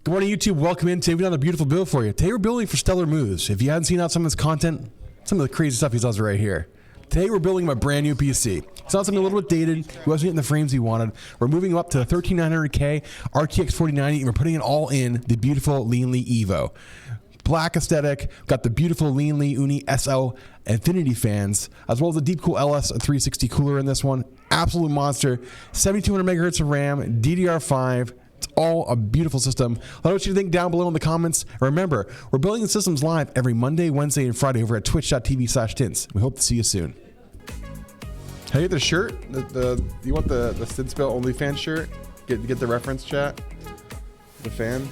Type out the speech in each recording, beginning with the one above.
Good morning, YouTube. Welcome in. Today we've got a beautiful build for you. Today we're building for Stellar Moves. If you haven't seen out some of his content, some of the crazy stuff he does right here. Today we're building him a brand new PC. It's not something a little bit dated. He wasn't getting the frames he wanted. We're moving him up to the 13900k RTX 4090, and we're putting it all in the beautiful Lian Evo. Black aesthetic, got the beautiful Lian UNIFY-X Infinity fans, as well as the Deepcool LS 360 cooler in this one. Absolute monster. 7200 megahertz of RAM, DDR5. It's all a beautiful system. Let me know what you think down below in the comments. And remember, we're building the systems live every Monday, Wednesday, and Friday over at twitch.tv/tints. We hope to see you soon. How you get the shirt? You want the Stinspill OnlyFans shirt? Get the reference, chat. The fan.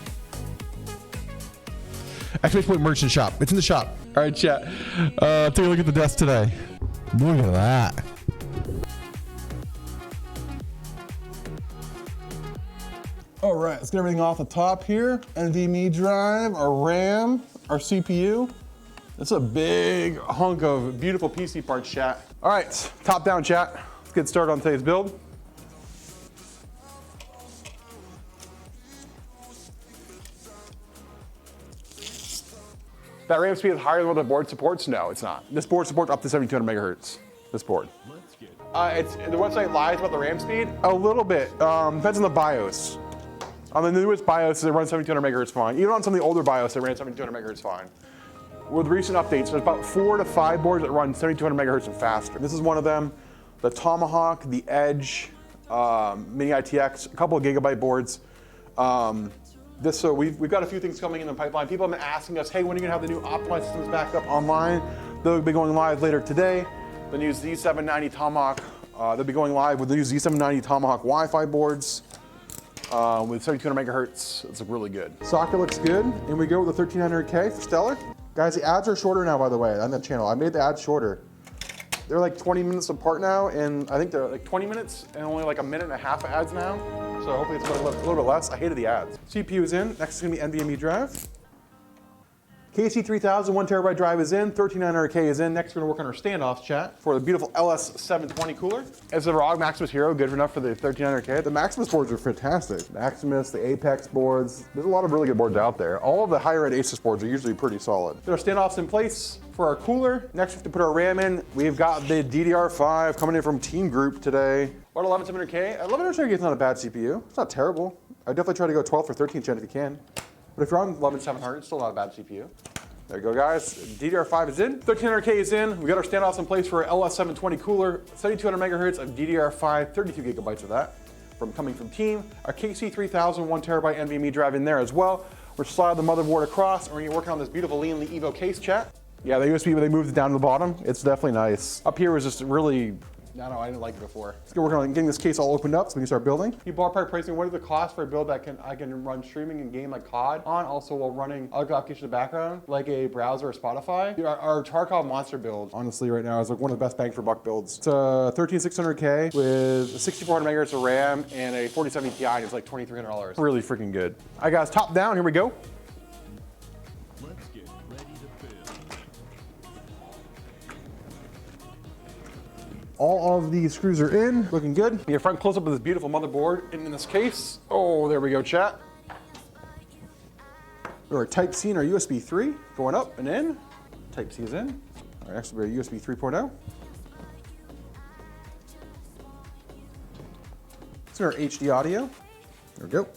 Exclamation point merchant shop. It's in the shop. All right, chat. Take a look at the desk today. Look at that. All right, let's get everything off the top here. NVMe drive, our RAM, our CPU. It's a big hunk of beautiful PC parts, chat. All right, top down, chat. Let's get started on today's build. That RAM speed is higher than what the board supports? No, it's not. This board supports up to 7200 megahertz. This board. The website lies about the RAM speed a little bit. Depends on the BIOS. On the newest BIOS, it runs 7200 megahertz fine. Even on some of the older BIOS, it ran 7200 megahertz fine. With recent updates, there's about 4 to 5 boards that run 7200 megahertz and faster. This is one of them. The Tomahawk, the Edge, Mini RTX, a couple of gigabyte boards. So we've got a few things coming in the pipeline. People have been asking us, hey, when are you gonna have the new optimized systems back up online? They'll be going live later today. The new Z790 Tomahawk, they'll be going live with the new Z790 Tomahawk Wi-Fi boards. With 7200 megahertz, it's really good. Socket looks good, and we go with the 1300K for Stellar. Guys, the ads are shorter now, by the way, on that channel. I made the ads shorter. They're like 20 minutes apart now, and I think they're like 20 minutes and only like a minute and a half of ads now. So hopefully it's a little bit less. I hated the ads. CPU is in. Next is gonna be NVMe drive. KC3000 1TB drive is in, 13900K is in. Next, we're gonna work on our standoffs, chat, for the beautiful LS720 cooler. Is the ROG Maximus Hero good enough for the 13900K? The Maximus boards are fantastic. Maximus, the Apex boards, there's a lot of really good boards out there. All of the higher end Asus boards are usually pretty solid. Get our standoffs in place for our cooler. Next, we have to put our RAM in. We've got the DDR5 coming in from Team Group today. What 11700K? 11700K is not a bad CPU. It's not terrible. I definitely try to go 12th or 13th gen if you can. But if you're on 11700, it's still not a bad CPU. There you go, guys. DDR5 is in. 1300K is in. We got our standoffs in place for our LS720 cooler. 7200 megahertz of DDR5, 32 gigabytes of that coming from Team. Our KC3000 1TB NVMe drive in there as well. We're slide the motherboard across, and we're gonna work on this beautiful Lian Evo case, chat. Yeah, the USB, when they moved it down to the bottom, it's definitely nice. Up here was just really, I didn't like it before. Let's get working on getting this case all opened up so we can start building. You ballpark pricing, what is the cost for a build that I can run streaming and game like COD on, also while running other applications in the background, like a browser or Spotify? Our Tarkov monster build, honestly, right now is like one of the best bang for buck builds. It's a 13600K with 6400 megahertz of RAM and a 4070 Ti, and it's like $2,300. Really freaking good. All right, guys, top down, here we go. All of these screws are in, looking good. Get a front close-up of this beautiful motherboard in this case. Oh, there we go, chat. Our Type C and our USB 3 going up and in. Type C is in. All right, next will be our USB 3.0. It's our HD audio. There we go.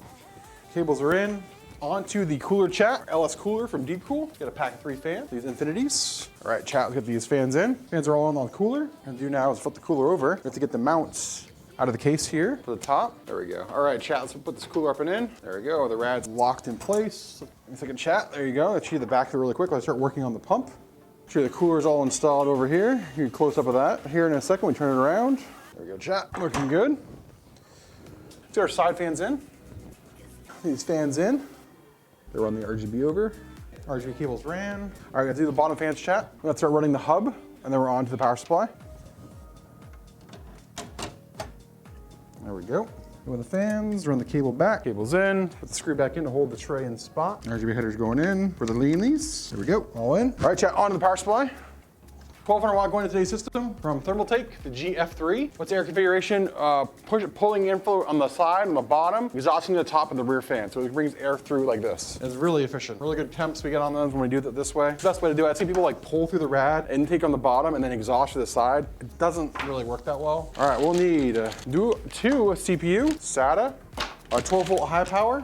Cables are in. Onto the cooler, chat, LS cooler from Deepcool. Got a pack of 3 fans, these Infinities. All right, chat, let's get these fans in. Fans are all on the cooler. What I'm gonna do now is flip the cooler over. We have to get the mounts out of the case here for the top. There we go. All right, chat, let's put this cooler up and in. There we go, the rad's locked in place. A second, chat, there you go. Let's show you the back here really quick. Let's start working on the pump. Show you the cooler's all installed over here. You can close up of that. Here in a second, we turn it around. There we go, chat, looking good. Let's get our side fans in. These fans in. They run the RGB over. RGB cables ran. All right, let's do the bottom fans, chat. Let's start running the hub, and then we're on to the power supply. There we go. Go with the fans, run the cable back, cable's in, put the screw back in to hold the tray in spot. RGB headers going in for the Lian. There we go, all in. All right, chat, on to the power supply. 1200 watt going to today's system from Thermaltake, the GF3. What's the air configuration? Pulling inflow on the side, on the bottom, exhausting to the top of the rear fan. So it brings air through like this. It's really efficient. Really good temps we get on those when we do it this way. It's the best way to do it. I see people like pull through the rad, intake on the bottom, and then exhaust to the side. It doesn't really work that well. All right, we'll need two CPU, SATA, a 12 volt high power,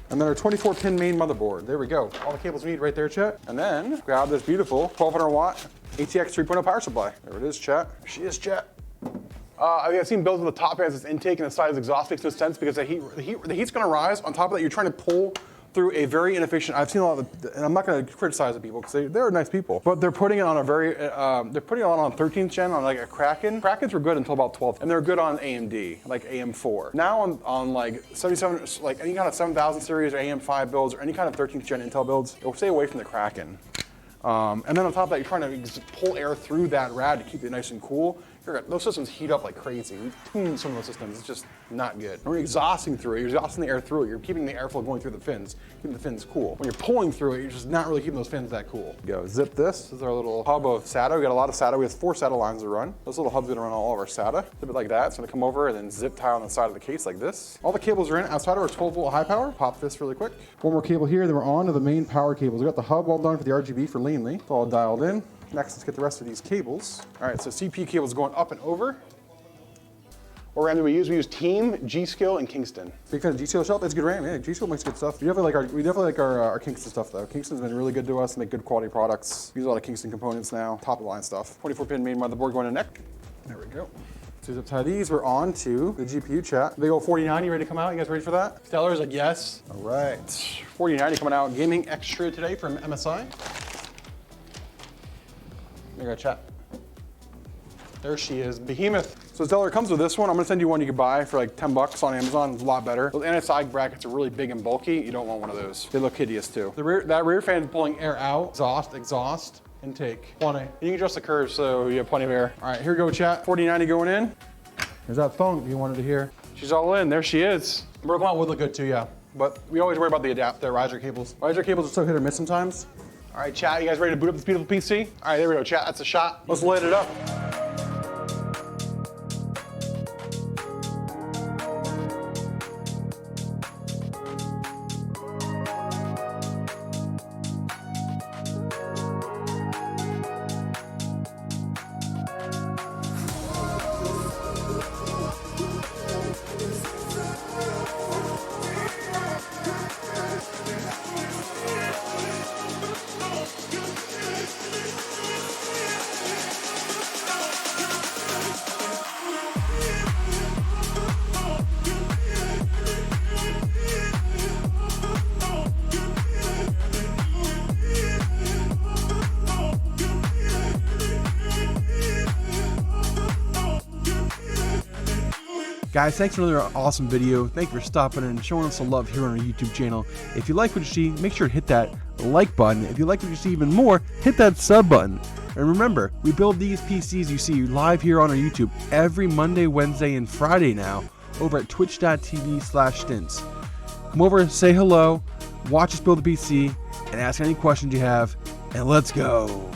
and then our 24 pin main motherboard. There we go. All the cables we need right there, chat. And then grab this beautiful 1200 watt RTX 3.0 power supply. There it is, chat. There she is, chat. I've seen builds with the top has this intake and the side is exhaust. Makes no sense because the heat's gonna rise. On top of that, you're trying to pull through a very inefficient, I've seen a lot of, and I'm not gonna criticize the people because they're nice people, but they're putting it on a very, they're putting it on 13th gen on like a Kraken. Krakens were good until about 12th, and they're good on AMD, like AM4. Now on like 77, like any kind of 7000 series or AM5 builds or any kind of 13th gen Intel builds, it'll stay away from the Kraken. And then on top of that, you're trying to pull air through that rad to keep it nice and cool. Those systems heat up like crazy. We tuned some of those systems, it's just not good. When you're exhausting through it, you're exhausting the air through it, you're keeping the airflow going through the fins, keeping the fins cool. When you're pulling through it, you're just not really keeping those fins that cool. Go, zip this. This is our little hub of SATA. We got a lot of SATA. We have 4 SATA lines to run. Those little hubs are gonna run all of our SATA. Zip it like that. It's gonna come over and then zip tie on the side of the case like this. All the cables are in outside of our 12 volt high power. Pop this really quick. One more cable here, then we're on to the main power cables. We got the hub all done for the RGB for Lian. It's all dialed in. Next, let's get the rest of these cables. All right, so CPU cables going up and over. What RAM do we use? We use Team, G-Skill, and Kingston. Big fan of G-Skill shelf? It's good RAM, yeah. G-Skill makes good stuff. We definitely like our Kingston stuff though. Kingston's been really good to us, make good quality products. Use a lot of Kingston components now, top of the line stuff. 24 pin main motherboard going to neck. There we go. So zip tie these, we're on to the GPU chat. Big old 4090 ready to come out? You guys ready for that? Stellar's like, yes. All right, 4090 coming out. Gaming Extra today from MSI. There you go, chat. There she is, Behemoth. So Stellar comes with this one. I'm gonna send you one you could buy for like 10 bucks on Amazon. It's a lot better. Those anti-sag brackets are really big and bulky. You don't want one of those. They look hideous too. That rear fan is pulling air out. Exhaust, intake. Plenty. You can adjust the curve so you have plenty of air. All right, here we go, chat. 4090 going in. There's that phone if you wanted to hear. She's all in, there she is. Broken out would look good too, yeah. But we always worry about the riser cables. Riser cables are so hit or miss sometimes. All right, chat, you guys ready to boot up this beautiful PC? All right, there we go, chat, that's a shot. Let's light it up. Guys, thanks for another awesome video. Thank you for stopping in and showing us some love here on our YouTube channel. If you like what you see, make sure to hit that like button. If you like what you see even more, hit that sub button. And remember, we build these PCs you see live here on our YouTube every Monday, Wednesday, and Friday now over at twitch.tv/stints. Come over, say hello, watch us build a PC, and ask any questions you have, and let's go.